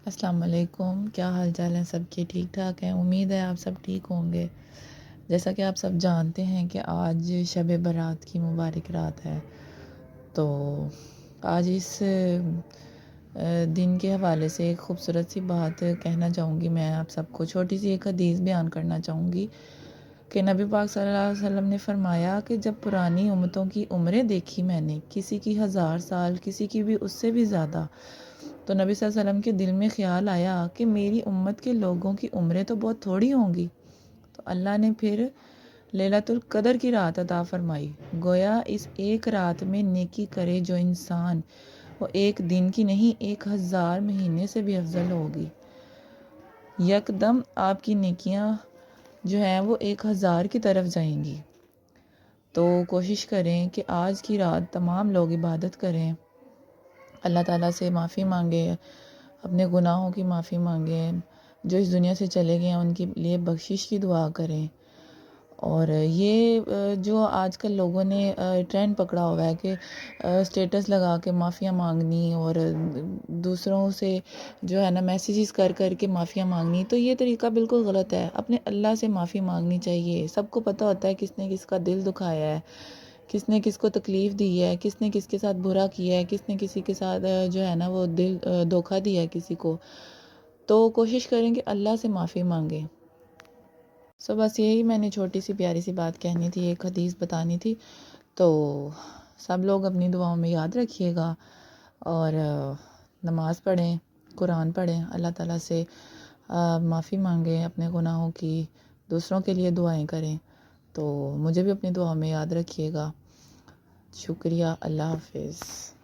السلام علیکم، کیا حال چال ہیں سب کے؟ ٹھیک ٹھاک ہیں؟ امید ہے آپ سب ٹھیک ہوں گے۔ جیسا کہ آپ سب جانتے ہیں کہ آج شب برات کی مبارک رات ہے، تو آج اس دن کے حوالے سے ایک خوبصورت سی بات کہنا چاہوں گی۔ میں آپ سب کو چھوٹی سی ایک حدیث بیان کرنا چاہوں گی کہ نبی پاک صلی اللہ علیہ وسلم نے فرمایا کہ جب پرانی امتوں کی عمریں دیکھی میں نے، کسی کی 1000 سال، کسی کی بھی اس سے بھی زیادہ، تو نبی صلی اللہ علیہ وسلم کے دل میں خیال آیا کہ میری امت کے لوگوں کی عمریں تو بہت تھوڑی ہوں گی۔ تو اللہ نے پھر لیلۃ القدر کی رات عطا فرمائی۔ گویا اس ایک رات میں نیکی کرے جو انسان، وہ ایک دن کی نہیں 1000 مہینے سے بھی افضل ہوگی۔ یک دم آپ کی نیکیاں جو ہیں وہ 1000 کی طرف جائیں گی۔ تو کوشش کریں کہ آج کی رات تمام لوگ عبادت کریں، اللہ تعالیٰ سے معافی مانگے، اپنے گناہوں کی معافی مانگیں، جو اس دنیا سے چلے گئے ہیں ان کے لیے بخشش کی دعا کریں۔ اور یہ جو آج کل لوگوں نے ٹرینڈ پکڑا ہوا ہے کہ اسٹیٹس لگا کے معافیاں مانگنی اور دوسروں سے جو ہے نا میسیجز کر کر کے معافیاں مانگنی، تو یہ طریقہ بالکل غلط ہے۔ اپنے اللہ سے معافی مانگنی چاہیے۔ سب کو پتہ ہوتا ہے کس نے کس کا دل دکھایا ہے، کس نے کس کو تکلیف دی ہے، کس نے کس کے ساتھ برا کیا ہے، کس نے کسی کے ساتھ جو ہے نا وہ دل دھوکہ دیا ہے کسی کو۔ تو کوشش کریں کہ اللہ سے معافی مانگیں۔ بس یہی میں نے چھوٹی سی پیاری سی بات کہنی تھی، ایک حدیث بتانی تھی۔ تو سب لوگ اپنی دعاؤں میں یاد رکھیے گا اور نماز پڑھیں، قرآن پڑھیں، اللہ تعالیٰ سے معافی مانگیں اپنے گناہوں کی، دوسروں کے لیے دعائیں کریں۔ تو مجھے بھی اپنی دعاؤں میں یاد رکھیے گا۔ شکریہ، اللہ حافظ۔